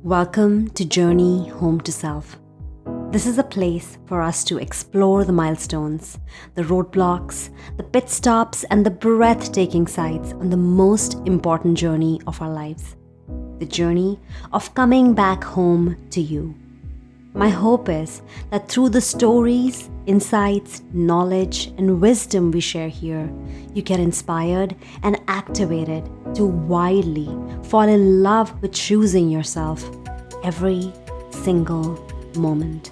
Welcome to Journey Home to Self. This is a place for us to explore the milestones, the roadblocks, the pit stops, and the breathtaking sights on the most important journey of our lives, the journey of coming back home to you. My hope is that through the stories, insights, knowledge, and wisdom we share here, you get inspired and activated to widely fall in love with choosing yourself every single moment.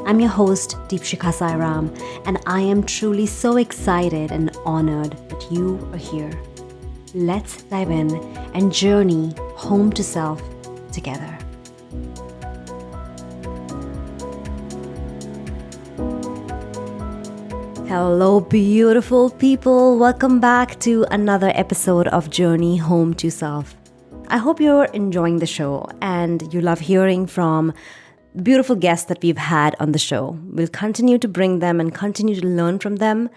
I'm your host, Deepshikha Sairam, and I am truly so excited and honored that you are here. Let's dive in and journey home to self together. Hello, beautiful people. Welcome back to another episode of Journey Home to Self. I hope you're enjoying the show and you love hearing from beautiful guests that we've had on the show. We'll continue to bring them and continue to learn from them.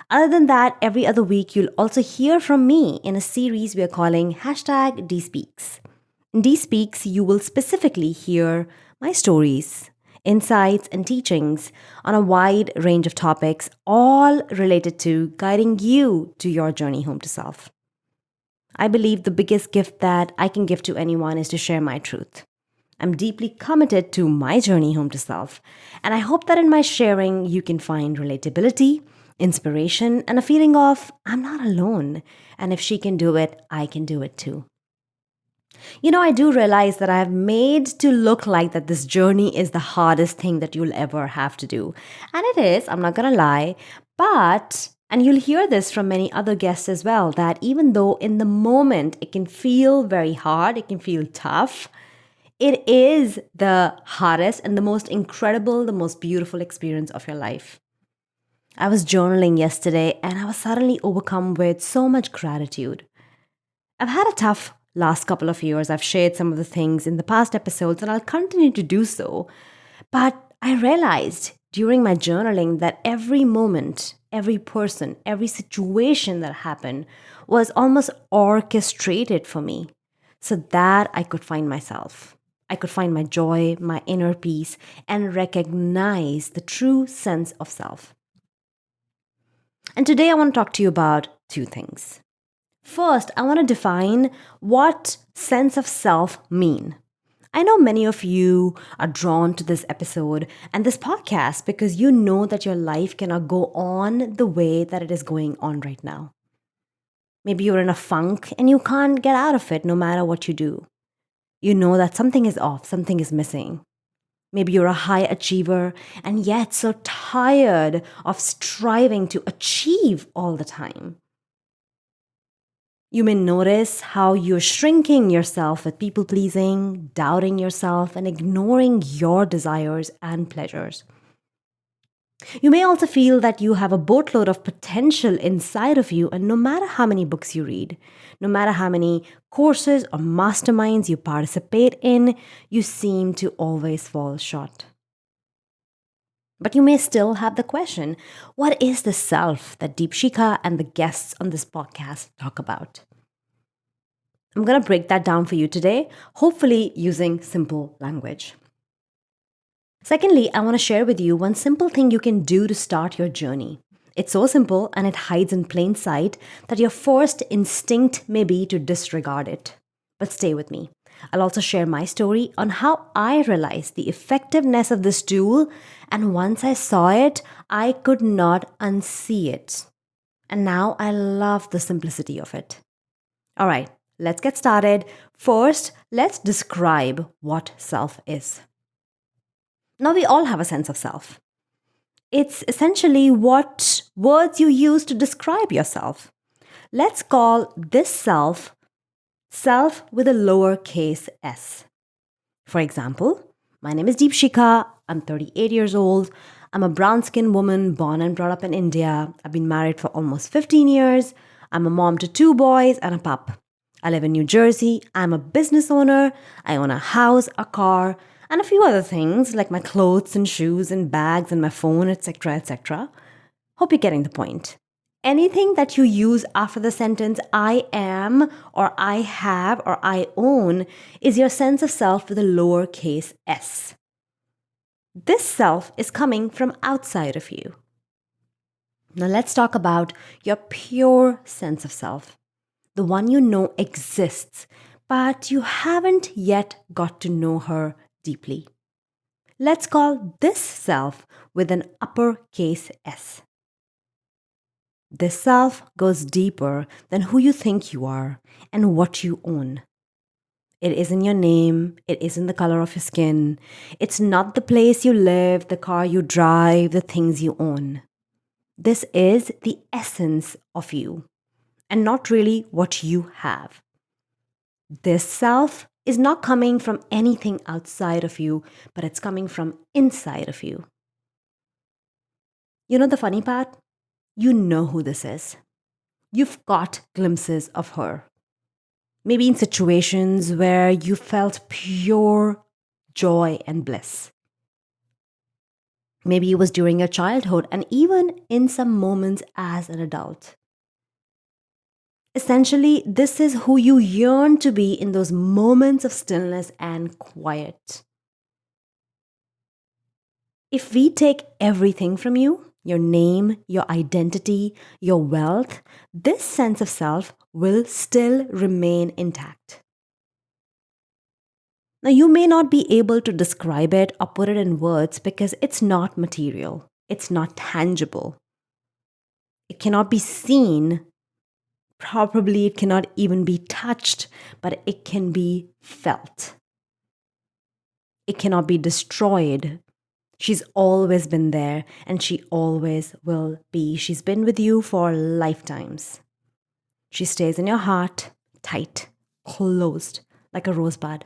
Other than that, every other week you'll also hear from me in a series we are calling #DSpeaks. In DSpeaks, you will specifically hear my stories, insights, and teachings on a wide range of topics, all related to guiding you to your journey home to self. I believe the biggest gift that I can give to anyone is to share my truth. I'm deeply committed to my journey home to self, and I hope that in my sharing you can find relatability, inspiration, and a feeling of I'm not alone, and if she can do it, I can do it too. I do realize that I have made to look like that this journey is the hardest thing that you'll ever have to do. And it is, I'm not going to lie, and you'll hear this from many other guests as well, that even though in the moment it can feel very hard, it can feel tough, it is the hardest and the most incredible, the most beautiful experience of your life. I was journaling yesterday and I was suddenly overcome with so much gratitude. I've had a tough last couple of years. I've shared some of the things in the past episodes and I'll continue to do so. But I realized during my journaling that every moment, every person, every situation that happened was almost orchestrated for me so that I could find myself. I could find my joy, my inner peace, and recognize the true sense of self. And today I want to talk to you about two things. First, I want to define what sense of self mean. I know many of you are drawn to this episode and this podcast because you know that your life cannot go on the way that it is going on right now. Maybe you're in a funk and you can't get out of it no matter what you do. You know that something is off, something is missing. Maybe you're a high achiever and yet so tired of striving to achieve all the time. You may notice how you're shrinking yourself with people pleasing, doubting yourself, and ignoring your desires and pleasures. You may also feel that you have a boatload of potential inside of you, and no matter how many books you read, no matter how many courses or masterminds you participate in, you seem to always fall short. But you may still have the question, what is the self that Deepshikha and the guests on this podcast talk about? I'm going to break that down for you today, hopefully using simple language. Secondly, I want to share with you one simple thing you can do to start your journey. It's so simple and it hides in plain sight that your first instinct may be to disregard it. But stay with me. I'll also share my story on how I realized the effectiveness of this tool, and once I saw it, I could not unsee it. And now I love the simplicity of it. All right, let's get started. First, let's describe what self is. Now, we all have a sense of self. It's essentially what words you use to describe yourself. Let's call this self with a lowercase s. For example, my name is Deepshikha. I'm 38 years old. I'm a brown-skinned woman born and brought up in India. I've been married for almost 15 years. I'm a mom to 2 boys and a pup. I live in New Jersey. I'm a business owner. I own a house, a car, and a few other things like my clothes and shoes and bags and my phone, etc., etc. Hope you're getting the point. Anything that you use after the sentence I am or I have or I own is your sense of self with a lowercase s. This self is coming from outside of you. Now let's talk about your pure sense of self, the one you know exists, but you haven't yet got to know her deeply. Let's call this self with an uppercase S. This self goes deeper than who you think you are and what you own. It isn't your name, it isn't the color of your skin, it's not the place you live, the car you drive, the things you own. This is the essence of you and not really what you have. This self is not coming from anything outside of you, but it's coming from inside of you. You know the funny part? You know who this is. You've got glimpses of her. Maybe in situations where you felt pure joy and bliss. Maybe it was during your childhood and even in some moments as an adult. Essentially, this is who you yearn to be in those moments of stillness and quiet. If we take everything from you, your name, your identity, your wealth, this sense of self will still remain intact. Now, you may not be able to describe it or put it in words because it's not material, it's not tangible, it cannot be seen. Probably it cannot even be touched, but it can be felt. It cannot be destroyed. She's always been there and she always will be. She's been with you for lifetimes. She stays in your heart, tight, closed, like a rosebud.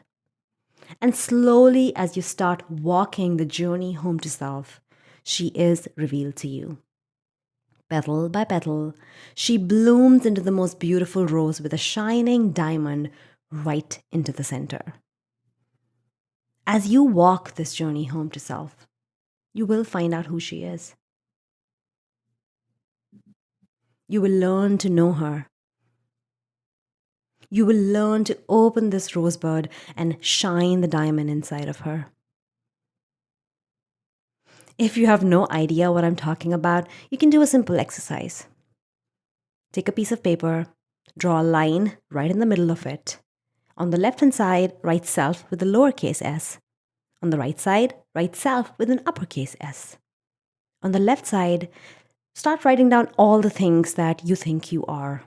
And slowly, as you start walking the journey home to self, she is revealed to you. Petal by petal, she blooms into the most beautiful rose with a shining diamond right into the center. As you walk this journey home to self, you will find out who she is. You will learn to know her. You will learn to open this rosebud and shine the diamond inside of her. If you have no idea what I'm talking about, you can do a simple exercise. Take a piece of paper, draw a line right in the middle of it. On the left hand side, write self with a lowercase s. On the right side, write self with an uppercase S. On the left side, start writing down all the things that you think you are.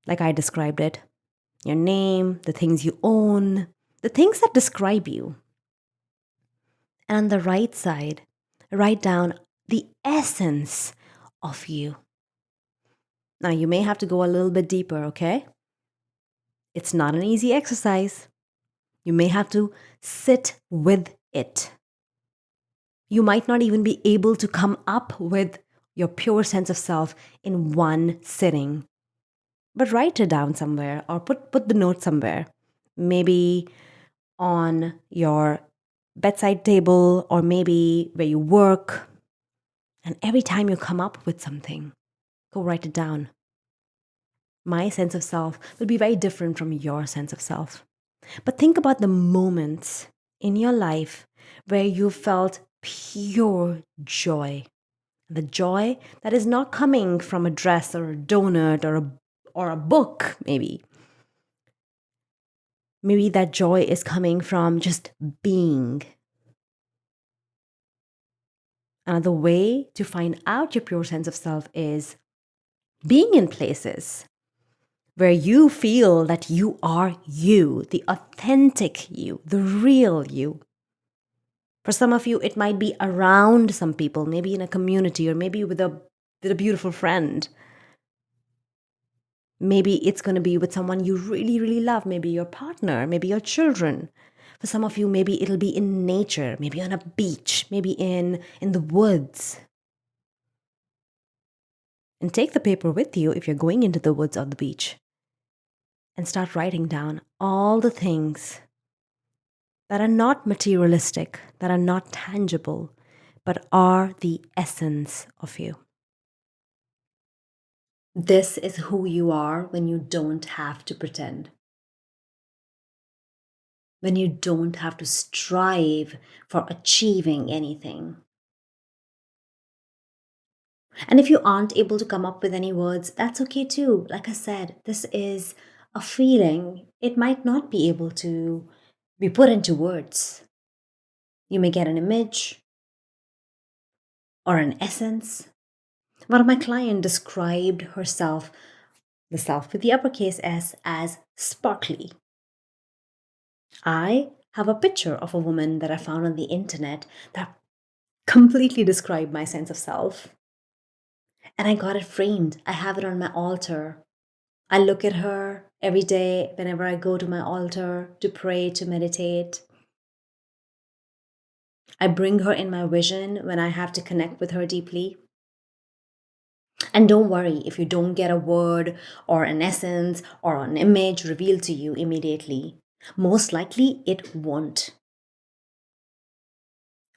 Like I described it, your name, the things you own, the things that describe you. And on the right side, write down the essence of you. Now, you may have to go a little bit deeper, okay? It's not an easy exercise. You may have to sit with it. You might not even be able to come up with your pure sense of self in one sitting. But write it down somewhere or put the note somewhere. Maybe on your bedside table or maybe where you work. And every time you come up with something, go write it down. My sense of self will be very different from your sense of self. But think about the moments in your life where you felt pure joy. The joy that is not coming from a dress or a donut or a book, maybe. Maybe that joy is coming from just being. Another way to find out your pure sense of self is being in places where you feel that you are you, the authentic you, the real you. For some of you, it might be around some people, maybe in a community or maybe with a beautiful friend. Maybe it's going to be with someone you really, really love, maybe your partner, maybe your children. For some of you, maybe it'll be in nature, maybe on a beach, maybe in the woods. And take the paper with you if you're going into the woods or the beach. And start writing down all the things that are not materialistic, that are not tangible, but are the essence of you. This is who you are when you don't have to pretend, when you don't have to strive for achieving anything. And if you aren't able to come up with any words, that's okay too. Like I said, this is a feeling. It might not be able to be put into words. You may get an image or an essence. One of my clients described herself, the self with the uppercase S, as sparkly. I have a picture of a woman that I found on the internet that completely described my sense of self. And I got it framed. I have it on my altar. I look at her every day whenever I go to my altar to pray, to meditate. I bring her in my vision when I have to connect with her deeply. And don't worry if you don't get a word or an essence or an image revealed to you immediately. Most likely it won't.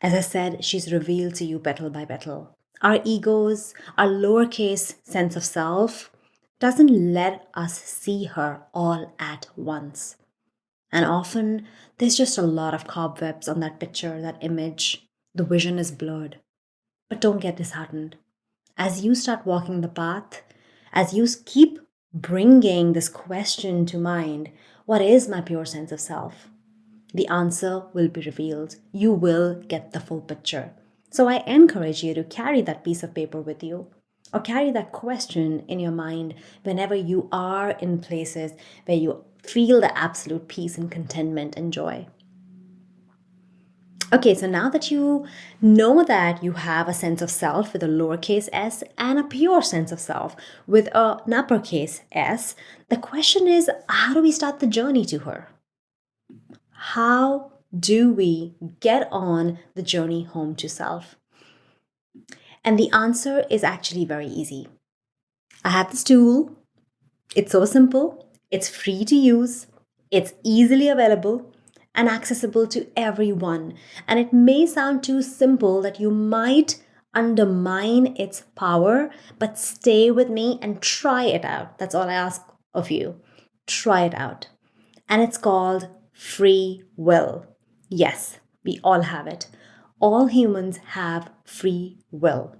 As I said, she's revealed to you petal by petal. Our egos, our lowercase sense of self, doesn't let us see her all at once. And often there's just a lot of cobwebs on that picture, that image. The vision is blurred. But don't get disheartened. As you start walking the path, as you keep bringing this question to mind, what is my pure sense of self? The answer will be revealed. You will get the full picture. So I encourage you to carry that piece of paper with you or carry that question in your mind whenever you are in places where you feel the absolute peace and contentment and joy. Okay, so now that you know that you have a sense of self with a lowercase s and a pure sense of self with an uppercase s, the question is, how do we start the journey to her? How do we get on the journey home to self? And the answer is actually very easy. I have this tool. It's so simple, it's free to use, it's easily available and accessible to everyone. And it may sound too simple that you might undermine its power, but stay with me and try it out. That's all I ask of you. Try it out. And it's called free will. Yes, we all have it. All humans have free will.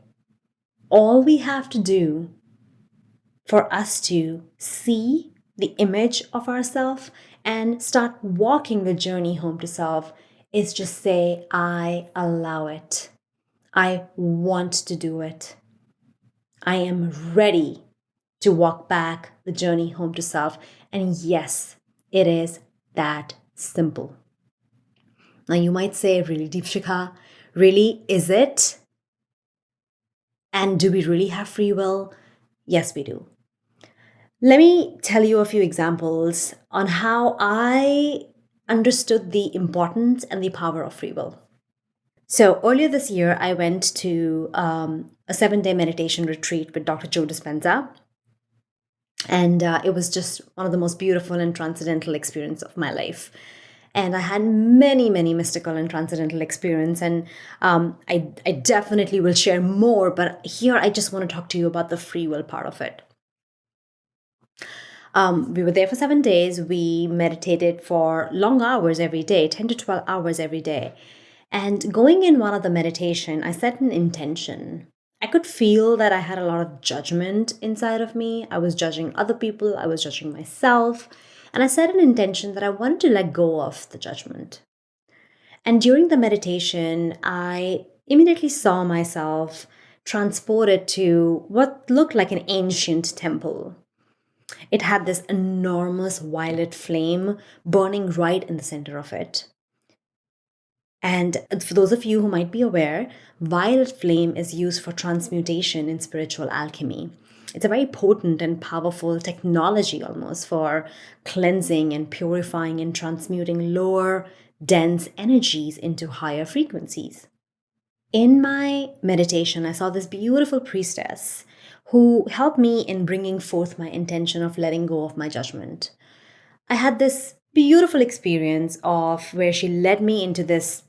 All we have to do for us to see the image of ourselves and start walking the journey home to self is just say, I allow it. I want to do it. I am ready to walk back the journey home to self. And yes, it is that simple. Now you might say, really, Deepshikha, really, is it? And do we really have free will? Yes, we do. Let me tell you a few examples on how I understood the importance and the power of free will. So, earlier this year, I went to a 7-day meditation retreat with Dr. Joe Dispenza. And it was just one of the most beautiful and transcendental experiences of my life. And I had many, many mystical and transcendental experience. And I definitely will share more. But here, I just want to talk to you about the free will part of it. We were there for 7 days. We meditated for long hours every day, 10 to 12 hours every day. And going in one of the meditation, I set an intention. I could feel that I had a lot of judgment inside of me. I was judging other people, I was judging myself. And I set an intention that I wanted to let go of the judgment. And during the meditation, I immediately saw myself transported to what looked like an ancient temple. It had this enormous violet flame burning right in the center of it. And for those of you who might be aware, violet flame is used for transmutation in spiritual alchemy. It's a very potent and powerful technology almost for cleansing and purifying and transmuting lower, dense energies into higher frequencies. In my meditation, I saw this beautiful priestess who helped me in bringing forth my intention of letting go of my judgment. I had this beautiful experience of where she led me into this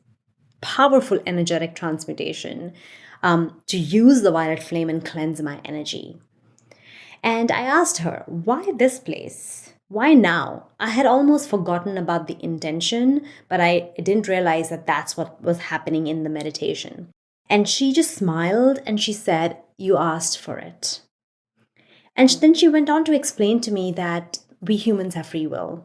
powerful energetic transmutation to use the violet flame and cleanse my energy. And I asked her, why this place? Why now? I had almost forgotten about the intention, but I didn't realize that that's what was happening in the meditation. And she just smiled and she said, "You asked for it." And then she went on to explain to me that we humans have free will.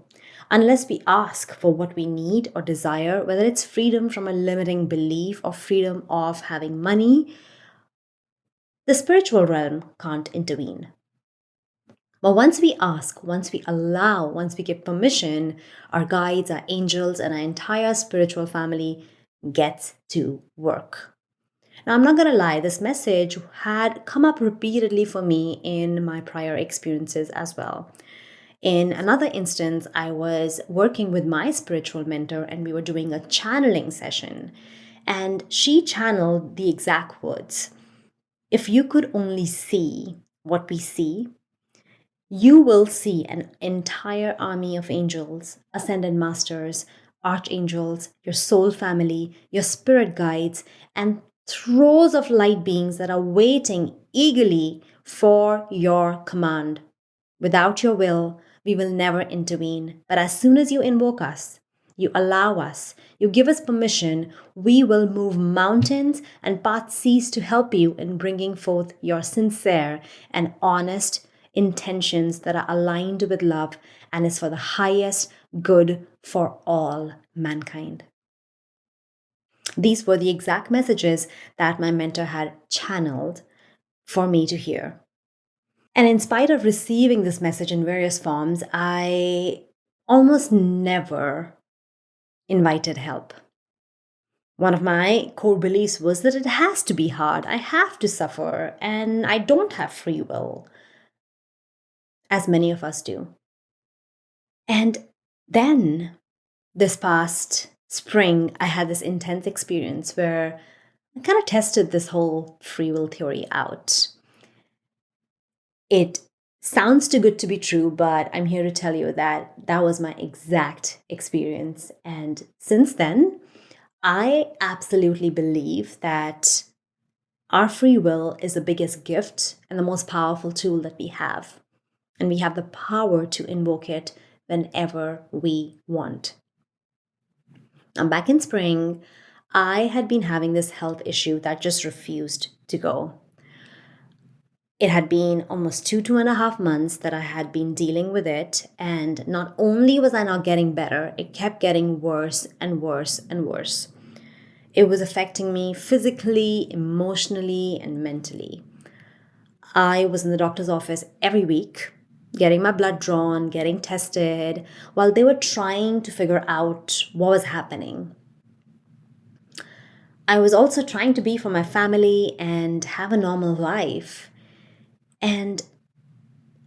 Unless we ask for what we need or desire, whether it's freedom from a limiting belief or freedom of having money, the spiritual realm can't intervene. But once we ask, once we allow, once we give permission, our guides, our angels, and our entire spiritual family gets to work. Now, I'm not going to lie, this message had come up repeatedly for me in my prior experiences as well. In another instance, I was working with my spiritual mentor and we were doing a channeling session. And she channeled the exact words: "If you could only see what we see, you will see an entire army of angels, ascended masters, archangels, your soul family, your spirit guides, and throes of light beings that are waiting eagerly for your command. Without your will, we will never intervene. But as soon as you invoke us, you allow us, you give us permission, we will move mountains and part seas to help you in bringing forth your sincere and honest intentions that are aligned with love and is for the highest good for all mankind." These were the exact messages that my mentor had channeled for me to hear. And in spite of receiving this message in various forms, I almost never invited help. One of my core beliefs was that it has to be hard, I have to suffer, and I don't have free will, as many of us do. And then this past spring, I had this intense experience where I kind of tested this whole free will theory out. It sounds too good to be true, but I'm here to tell you that that was my exact experience. And since then, I absolutely believe that our free will is the biggest gift and the most powerful tool that we have. And we have the power to invoke it whenever we want. Now, back in spring, I had been having this health issue that just refused to go. It had been almost 2.5 months that I had been dealing with it. And not only was I not getting better, it kept getting worse and worse and worse. It was affecting me physically, emotionally, and mentally. I was in the doctor's office every week, getting my blood drawn, getting tested, while they were trying to figure out what was happening. I was also trying to be for my family and have a normal life. And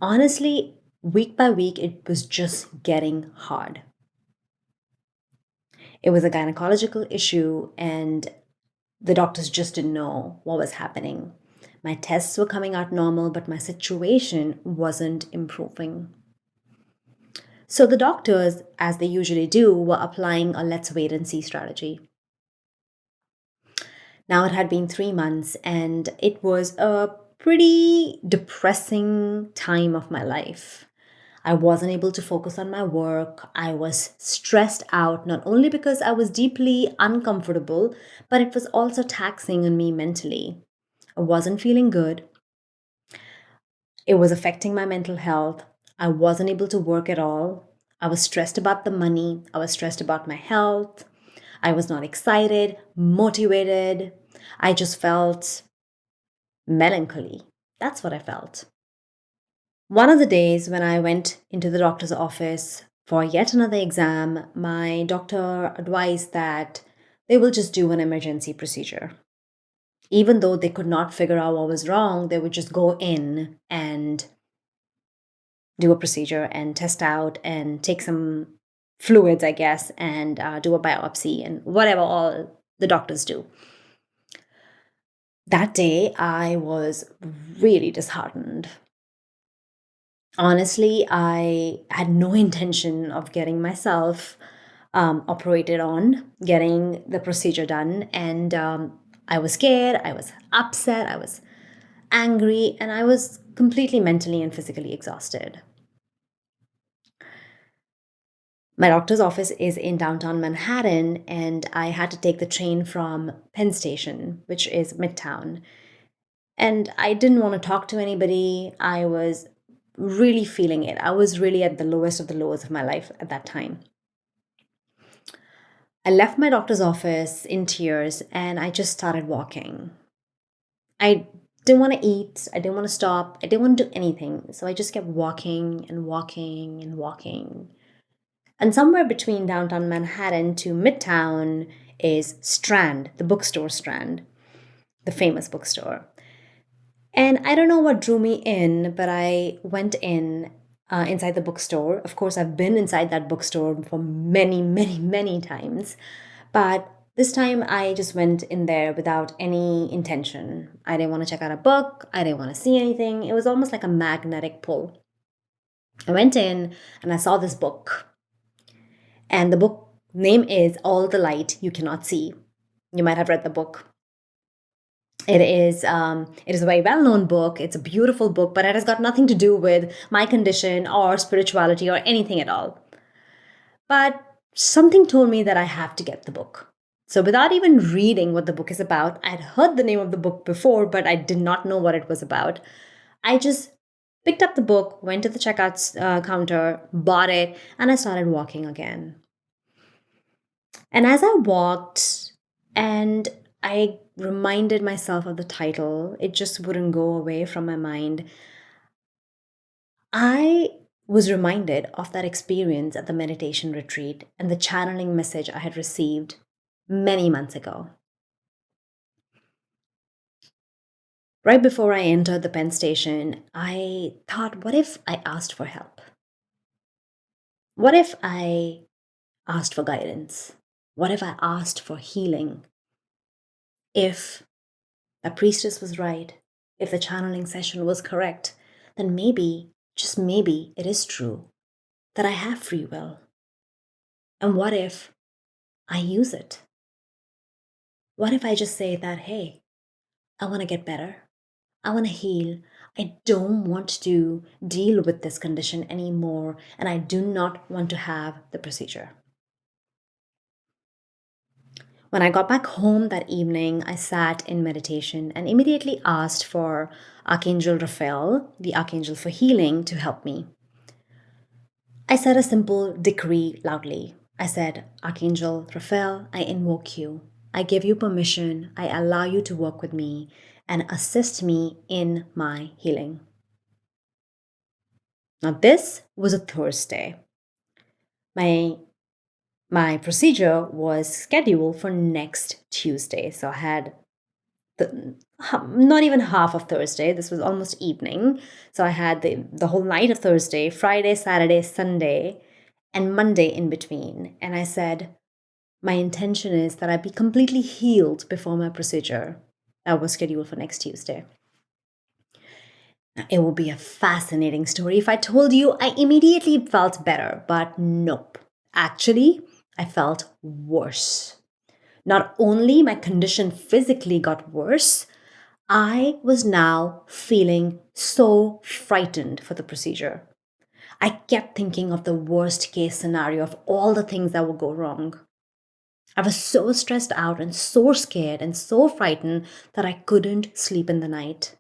honestly, week by week, it was just getting hard. It was a gynecological issue, and the doctors just didn't know what was happening. My tests were coming out normal, but my situation wasn't improving. So the doctors, as they usually do, were applying a let's wait and see strategy. Now it had been 3 months, and it was a pretty depressing time of my life. I wasn't able to focus on my work. I was stressed out, not only because I was deeply uncomfortable, but it was also taxing on me mentally. I wasn't feeling good. It was affecting my mental health. I wasn't able to work at all. I was stressed about the money. I was stressed about my health. I was not excited, motivated. I just felt melancholy. That's what I felt. One of the days when I went into the doctor's office for yet another exam, my doctor advised that they will just do an emergency procedure. Even though they could not figure out what was wrong, they would just go in and do a procedure and test out and take some fluids, I guess, and do a biopsy and whatever all the doctors do. That day, I was really disheartened. Honestly, I had no intention of getting myself operated on, getting the procedure done. And I was scared, I was upset, I was angry, and I was completely mentally and physically exhausted. My doctor's office is in downtown Manhattan, and I had to take the train from Penn Station, which is Midtown. And I didn't want to talk to anybody. I was really feeling it. I was really at the lowest of the lows of my life at that time. I left my doctor's office in tears and I just started walking. I didn't want to eat. I didn't want to stop. I didn't want to do anything. So I just kept walking and walking and walking. And somewhere between downtown Manhattan to Midtown is Strand, the bookstore Strand, the famous bookstore. And I don't know what drew me in, but I went in inside the bookstore. Of course, I've been inside that bookstore for many, many, many times. But this time I just went in there without any intention. I didn't want to check out a book, I didn't want to see anything. It was almost like a magnetic pull. I went in and I saw this book. And the book name is All the Light You Cannot See. You might have read the book. It is a very well known book. It's a beautiful book, but it has got nothing to do with my condition or spirituality or anything at all. But something told me that I have to get the book. So without even reading what the book is about, I'd heard the name of the book before, but I did not know what it was about. I just picked up the book, went to the checkout counter, bought it, and I started walking again. And as I walked and I reminded myself of the title, it just wouldn't go away from my mind. I was reminded of that experience at the meditation retreat and the channeling message I had received many months ago. Right before I entered the Penn station, I thought, what if I asked for help? What if I asked for guidance? What if I asked for healing? If the priestess was right, if the channeling session was correct, then maybe, just maybe, it is true that I have free will. And what if I use it? What if I just say that, hey, I want to get better. I want to heal. I don't want to deal with this condition anymore, and I do not want to have the procedure. When I got back home that evening, I sat in meditation and immediately asked for Archangel Raphael, the Archangel for healing, to help me. I said a simple decree loudly. I said, Archangel Raphael, I invoke you. I give you permission. I allow you to work with me and assist me in my healing. Now, this was a Thursday. My my procedure was scheduled for next Tuesday. So I had not even half of Thursday. This was almost evening. So I had the whole night of Thursday, Friday, Saturday, Sunday, and Monday in between. And I said, my intention is that I be completely healed before my procedure that was scheduled for next Tuesday. Now, it would be a fascinating story if I told you I immediately felt better, but nope. Actually, I felt worse. Not only my condition physically got worse, I was now feeling so frightened for the procedure. I kept thinking of the worst case scenario of all the things that would go wrong. I was so stressed out and so scared and so frightened that I couldn't sleep in the night.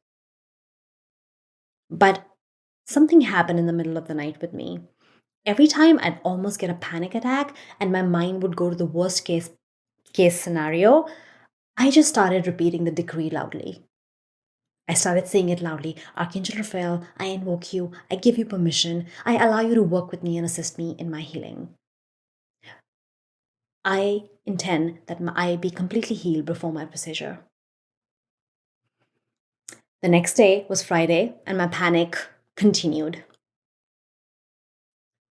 But something happened in the middle of the night with me. Every time I'd almost get a panic attack and my mind would go to the worst case scenario, I just started repeating the decree loudly. I started saying it loudly. Archangel Raphael, I invoke you. I give you permission. I allow you to work with me and assist me in my healing. I intend that I be completely healed before my procedure. The next day was Friday, and my panic continued.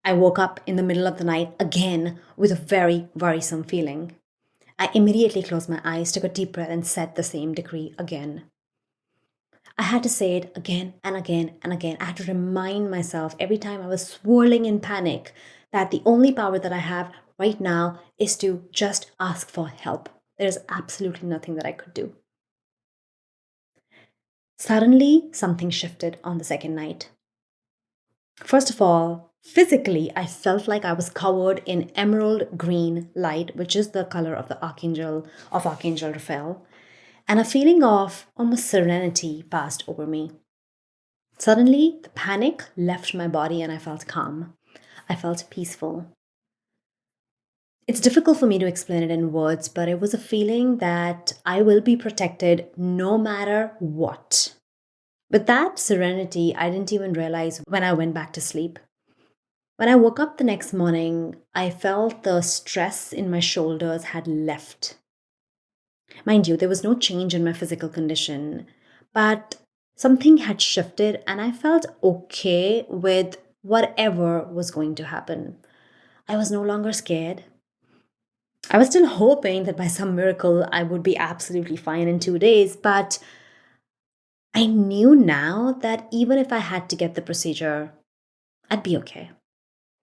I woke up in the middle of the night again with a very worrisome feeling. I immediately closed my eyes, took a deep breath, and said the same decree again. I had to say it again and again and again. I had to remind myself every time I was swirling in panic that the only power that I have right now is to just ask for help. There's absolutely nothing that I could do. Suddenly, something shifted on the second night. First of all, physically, I felt like I was covered in emerald green light, which is the color of the Archangel Raphael, and a feeling of almost serenity passed over me. Suddenly, the panic left my body and I felt calm. I felt peaceful. It's difficult for me to explain it in words, but it was a feeling that I will be protected no matter what. With that serenity, I didn't even realize when I went back to sleep. When I woke up the next morning, I felt the stress in my shoulders had left. Mind you, there was no change in my physical condition, but something had shifted and I felt okay with whatever was going to happen. I was no longer scared. I was still hoping that by some miracle I would be absolutely fine in 2 days, but I knew now that even if I had to get the procedure, I'd be okay.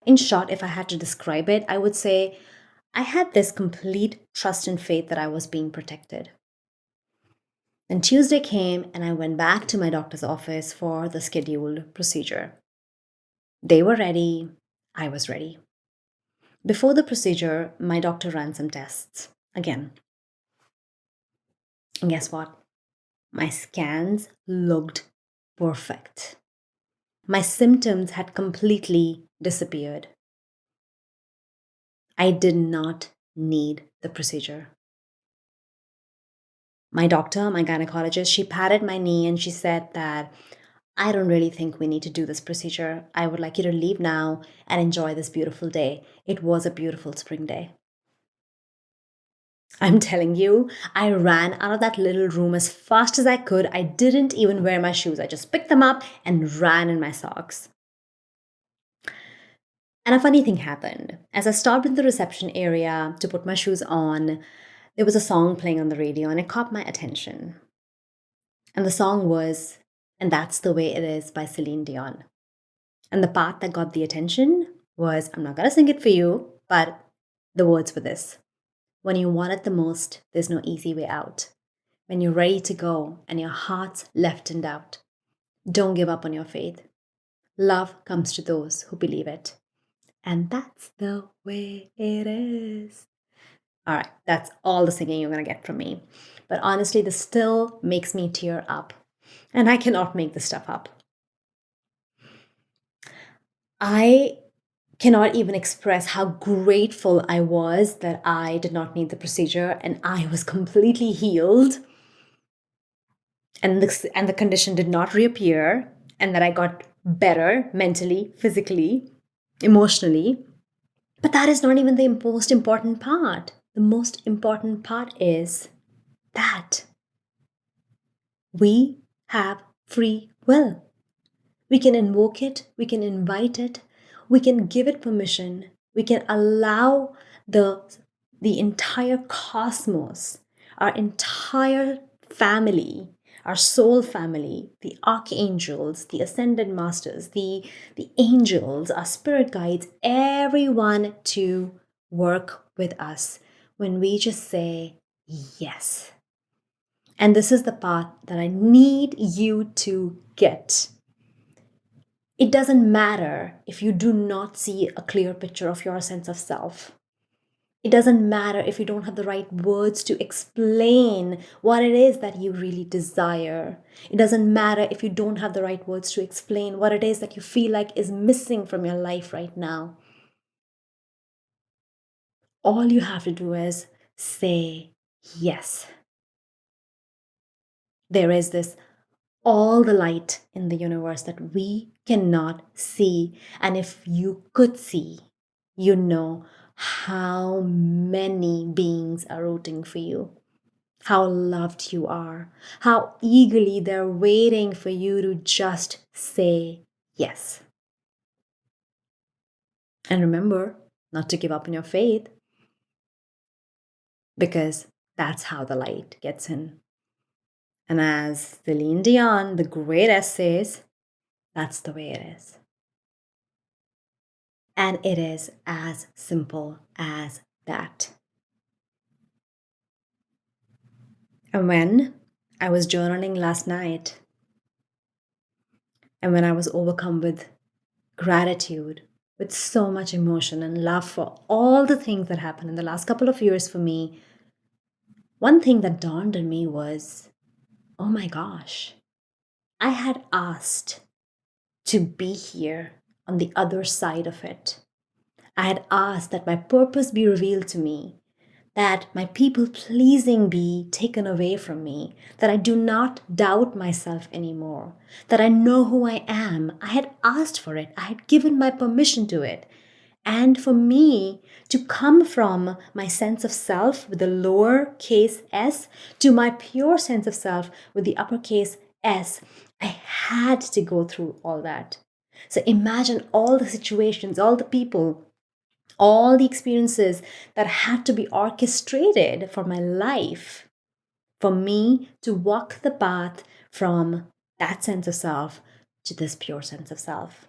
In short, if I had to describe it, I would say I had this complete trust and faith that I was being protected. Then Tuesday came and I went back to my doctor's office for the scheduled procedure. They were ready, I was ready. Before the procedure, my doctor ran some tests again. And guess what? My scans looked perfect. My symptoms had completely disappeared. I did not need the procedure. My doctor, my gynecologist, she patted my knee and she said that I don't really think we need to do this procedure. I would like you to leave now and enjoy this beautiful day. It was a beautiful spring day. I'm telling you, I ran out of that little room as fast as I could. I didn't even wear my shoes. I just picked them up and ran in my socks. And a funny thing happened. As I stopped in the reception area to put my shoes on, there was a song playing on the radio and it caught my attention. And the song was And That's the Way It Is by Celine Dion. And the part that got the attention was I'm not going to sing it for you, but the words were this: when you want it the most, there's no easy way out. When you're ready to go and your heart's left in doubt, don't give up on your faith. Love comes to those who believe it. And that's the way it is. All right, that's all the singing you're going to get from me. But honestly, this still makes me tear up. And I cannot make this stuff up. I cannot even express how grateful I was that I did not need the procedure and I was completely healed and the condition did not reappear and that I got better mentally, physically, emotionally. But that is not even the most important part. The most important part is that we have free will. We can invoke it, we can invite it, we can give it permission, we can allow the, the entire cosmos, our entire family, our soul family, the archangels, the ascended masters, the angels, our spirit guides, everyone to work with us when we just say yes. And this is the part that I need you to get. It doesn't matter if you do not see a clear picture of your sense of self. It doesn't matter if you don't have the right words to explain what it is that you really desire. It doesn't matter if you don't have the right words to explain what it is that you feel like is missing from your life right now. All you have to do is say yes. There is this all the light in the universe that we cannot see. And if you could see, you know how many beings are rooting for you, how loved you are, how eagerly they're waiting for you to just say yes. And remember not to give up on your faith, because that's how the light gets in. And as Celine Dion, the great says, that's the way it is. And it is as simple as that. And when I was journaling last night, and when I was overcome with gratitude, with so much emotion and love for all the things that happened in the last couple of years for me, one thing that dawned on me was, oh my gosh, I had asked to be here on the other side of it. I had asked that my purpose be revealed to me, that my people pleasing be taken away from me, that I do not doubt myself anymore, that I know who I am. I had asked for it, I had given my permission to it. And for me to come from my sense of self with the lowercase s to my pure sense of self with the uppercase S, I had to go through all that. So imagine all the situations, all the people, all the experiences that had to be orchestrated for my life, for me to walk the path from that sense of self to this pure sense of self.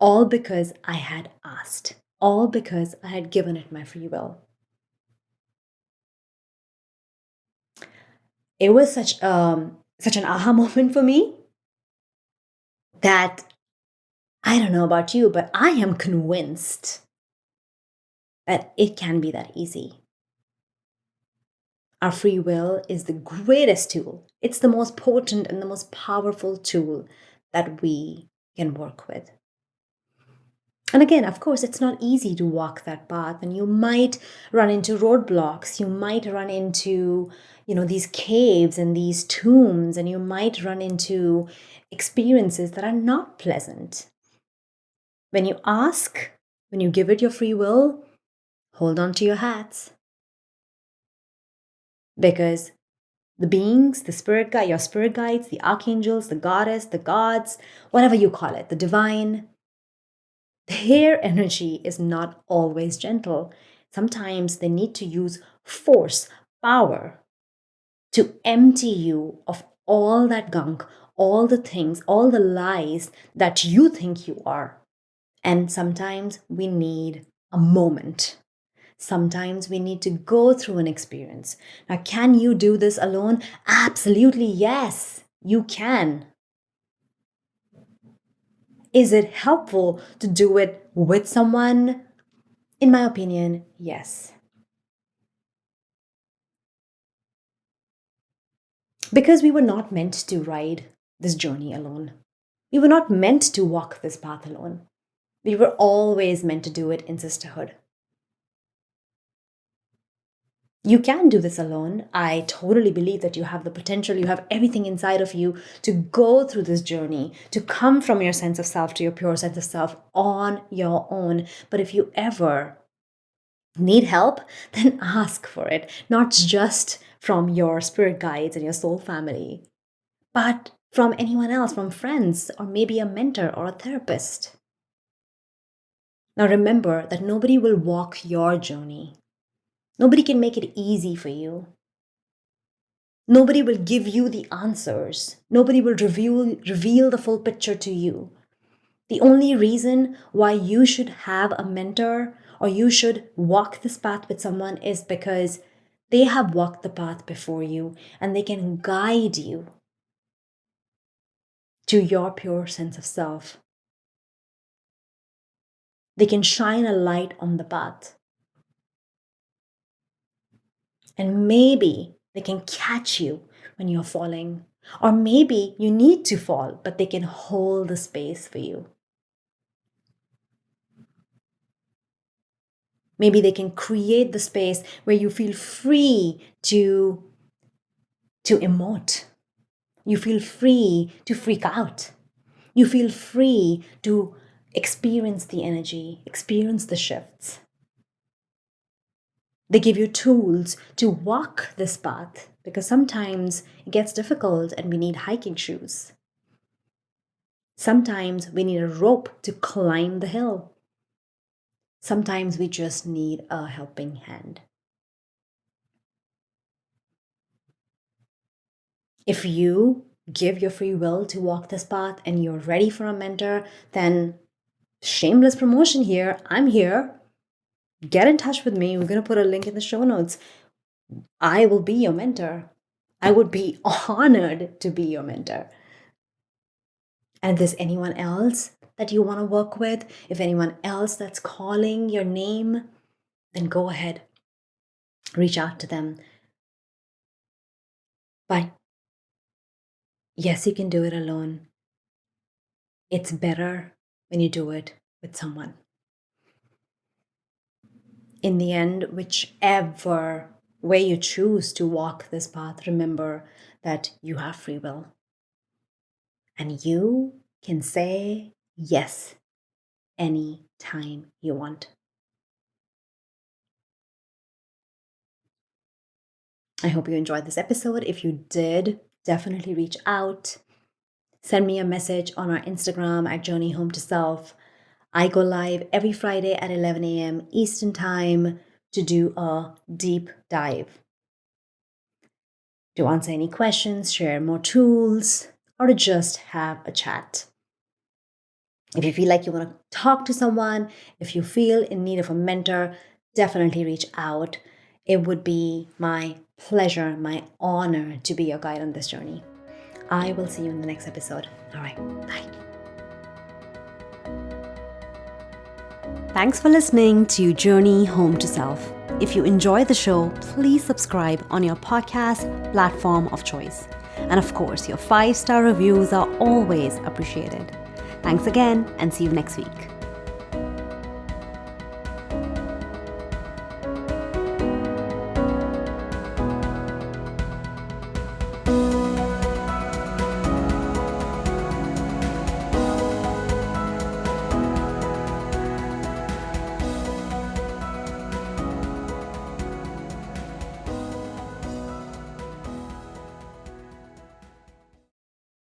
All because I had asked, all because I had given it my free will. It was such an aha moment for me that I don't know about you, but I am convinced that it can be that easy. Our free will is the greatest tool. It's the most potent and the most powerful tool that we can work with. And again, of course, it's not easy to walk that path, and you might run into roadblocks. You might run into, these caves and these tombs, and you might run into experiences that are not pleasant. When you ask, when you give it your free will, hold on to your hats. Because the beings, the spirit guide, your spirit guides, the archangels, the goddess, the gods, whatever you call it, the divine, their energy is not always gentle. Sometimes they need to use force, power to empty you of all that gunk, all the things, all the lies that you think you are. And sometimes we need a moment. Sometimes we need to go through an experience. Now, can you do this alone? Absolutely, yes, you can. Is it helpful to do it with someone? In my opinion, yes. Because we were not meant to ride this journey alone. We were not meant to walk this path alone. We were always meant to do it in sisterhood. You can do this alone. I totally believe that you have the potential, you have everything inside of you to go through this journey, to come from your sense of self to your pure sense of self on your own. But if you ever need help, then ask for it, not just from your spirit guides and your soul family, but from anyone else, from friends, or maybe a mentor or a therapist. Now remember that nobody will walk your journey. Nobody can make it easy for you. Nobody will give you the answers. Nobody will reveal the full picture to you. The only reason why you should have a mentor or you should walk this path with someone is because they have walked the path before you and they can guide you to your pure sense of self. They can shine a light on the path. And maybe they can catch you when you're falling. Or maybe you need to fall, but they can hold the space for you. Maybe they can create the space where you feel free to emote. You feel free to freak out. You feel free to experience the energy, experience the shifts. They give you tools to walk this path because sometimes it gets difficult and we need hiking shoes. Sometimes we need a rope to climb the hill. Sometimes we just need a helping hand. If you give your free will to walk this path and you're ready for a mentor, then shameless promotion here. I'm here. Get in touch with me. We're going to put a link in the show notes. I will be your mentor. I would be honored to be your mentor. And if there's anyone else that you want to work with, if anyone else that's calling your name, then go ahead, reach out to them. But yes, you can do it alone. It's better when you do it with someone. In the end, whichever way you choose to walk this path, remember that you have free will. And you can say yes any time you want. I hope you enjoyed this episode. If you did, definitely reach out. Send me a message on our Instagram at Journey Home to Self. I go live every Friday at 11 a.m. Eastern Time to do a deep dive, to answer any questions, share more tools, or to just have a chat. If you feel like you want to talk to someone, if you feel in need of a mentor, definitely reach out. It would be my pleasure, my honor to be your guide on this journey. I will see you in the next episode. All right, bye. Thanks for listening to Journey Home to Self. If you enjoy the show, please subscribe on your podcast platform of choice. And of course, your 5-star reviews are always appreciated. Thanks again, and see you next week.